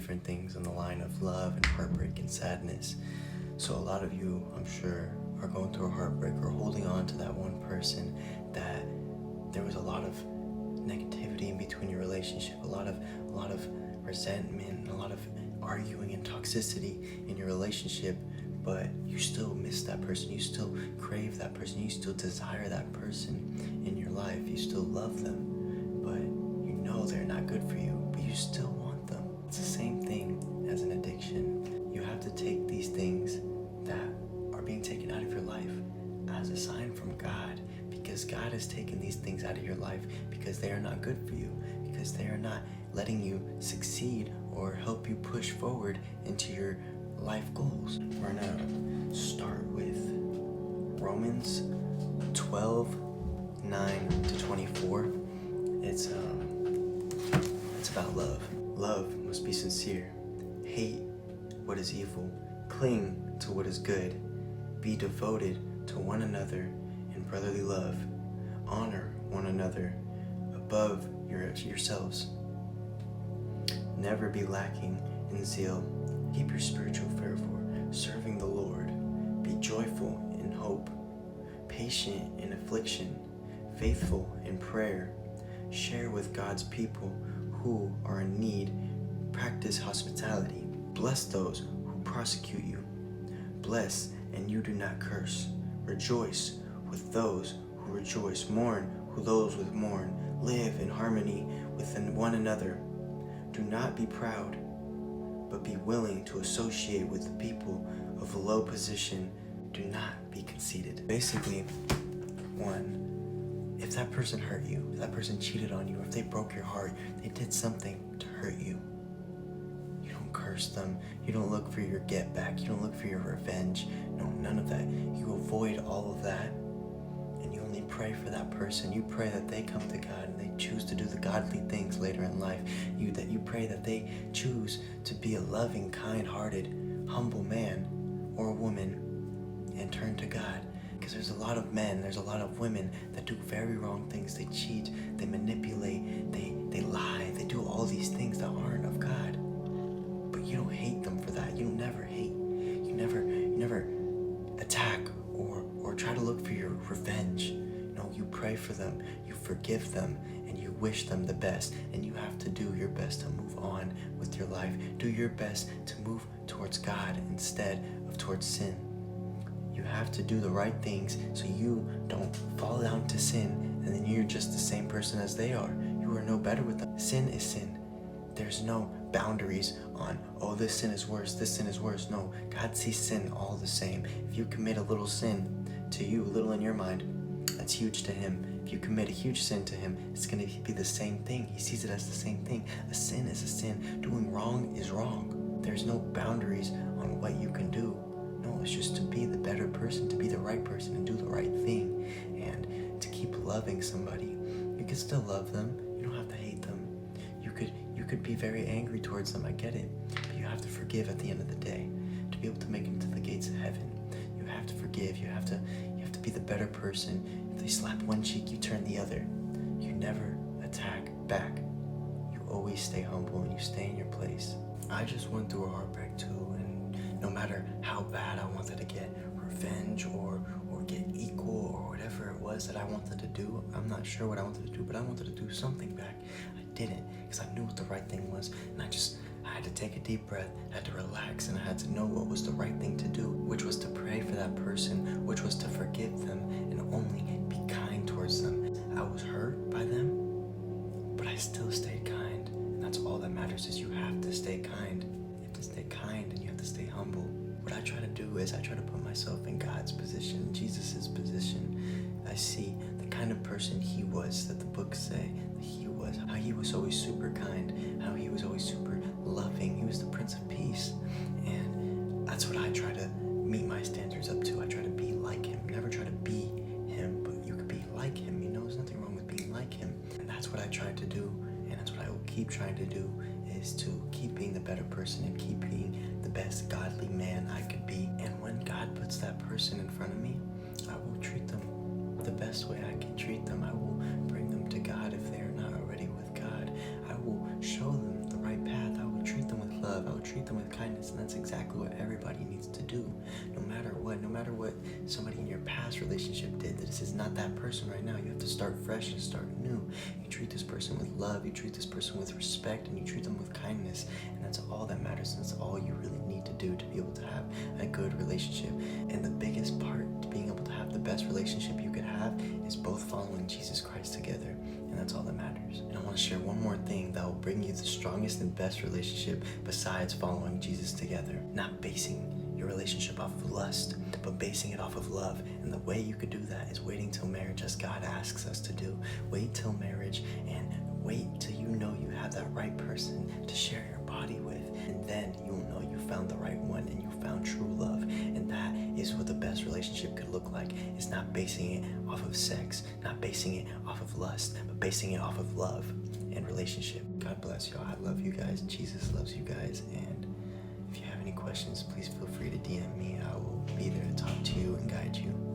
different things on the line of love and heartbreak and sadness. So a lot of you, I'm sure, are going through a heartbreak or holding on to that one person that there was a lot of negativity in between your relationship, a lot of resentment, a lot of arguing and toxicity in your relationship, but you still miss that person, you still crave that person, you still desire that person in your life, you still love them, but you know they're not good for you, but you still want them. It's the same thing as an addiction. You have to take these things that are being taken out of your life as a sign from God, because God has taken these things out of your life because they are not good for you, because they are not letting you succeed or help you push forward into your life goals. We're gonna start with Romans 12:9-24. It's about love. Love must be sincere. Hate what is evil. Cling to what is good. Be devoted to one another in brotherly love. Honor one another above yourselves. Never be lacking in zeal. Keep your spiritual fervor, serving the Lord. Be joyful in hope, patient in affliction, faithful in prayer. Share with God's people who are in need. Practice hospitality. Bless those who persecute you. Bless and you do not curse. Rejoice with those who rejoice. Mourn with those who mourn. Live in harmony with one another. Do not be proud, but be willing to associate with the people of a low position. Do not be conceited. Basically, one, if that person hurt you, if that person cheated on you, or if they broke your heart, they did something to hurt you, you don't curse them, you don't look for your get back, you don't look for your revenge, no, none of that. You avoid all of that, and you only pray for that person. You pray that they come to God and they choose to do the godly things later in life. You pray that they choose to be a loving, kind-hearted, humble man or woman and turn to God. Because there's a lot of men, there's a lot of women that do very wrong things. They cheat, they manipulate, they lie, they do all these things that aren't of God. But you don't hate them for that. You never hate. You never attack or try to look for your revenge. No, you pray for them, you forgive them, and you wish them the best. And you have to do your best to move on with your life. Do your best to move towards God instead of towards sin. You have to do the right things so you don't fall down to sin and then you're just the same person as they are. You are no better with them. Sin is sin. There's no boundaries on, oh, this sin is worse, this sin is worse. No, God sees sin all the same. If you commit a little sin to you, a little in your mind, that's huge to Him. If you commit a huge sin to Him, it's going to be the same thing. He sees it as the same thing. A sin is a sin. Doing wrong is wrong. There's no boundaries on what you can do. No, it's just to be the better person, to be the right person and do the right thing, and to keep loving somebody. You can still love them. You don't have to hate them. You could be very angry towards them. I get it. But you have to forgive at the end of the day. To be able to make it to the gates of heaven, you have to forgive. You have to be the better person. If they slap one cheek, you turn the other. You never attack back. You always stay humble and you stay in your place. I just went through a heartbreak too, and no matter how bad I wanted to get revenge or get equal or whatever it was that I wanted to do, I'm not sure what I wanted to do, but I wanted to do something back. I didn't, because I knew what the right thing was, and I had to take a deep breath, I had to relax, and I had to know what was the right thing to do, which was to pray for that person, which was to forgive them and only be kind towards them. I was hurt by them, but I still stayed kind, and that's all that matters. Is you have to stay kind. You have to stay kind and you have to stay humble. What I try to do is I try to put myself in God's position, Jesus' position. I see the kind of person He was that the books say that He was, how He was always super kind, how He was always super loving. He was the Prince of Peace, and that's what I try to meet my standards up to. I try to be like Him. Never try to be Him, but you could be like Him. You know, there's nothing wrong with being like Him, and that's what I try to do, and that's what I will keep trying to do, is to keep being the better person and keep being the best godly man I could be. And when God puts that person in front of me, I will treat them the best way I can treat them. I will bring them to God if they are not already with God. I will show them the right path. I will treat them with love. treat them with kindness. And that's exactly what everybody needs to do. No matter what somebody in your past relationship did, this is not that person right now. You have to start fresh and start new. You treat this person with love, you treat this person with respect, and you treat them with kindness. And that's all that matters. And that's all you really need to do to be able to have a good relationship. And the biggest part to being able to have the best relationship you could have is both following Jesus Christ together. And that's all that matters. And I want to share one more thing that will bring you the strongest and best relationship besides following Jesus together. Not basing your relationship off of lust, but basing it off of love. And the way you could do that is waiting till marriage, as God asks us to do. Wait till marriage and wait till you know you have that right person to share your body with. And then you'll know you found the right one and you found true love. And that is what the best relationship could look like. It's not basing it off of sex, not basing it off of lust, but basing it off of love and relationship. God bless y'all. I love you guys. Jesus loves you guys. And if you have any questions, please feel free to DM me. I will be there to talk to you and guide you.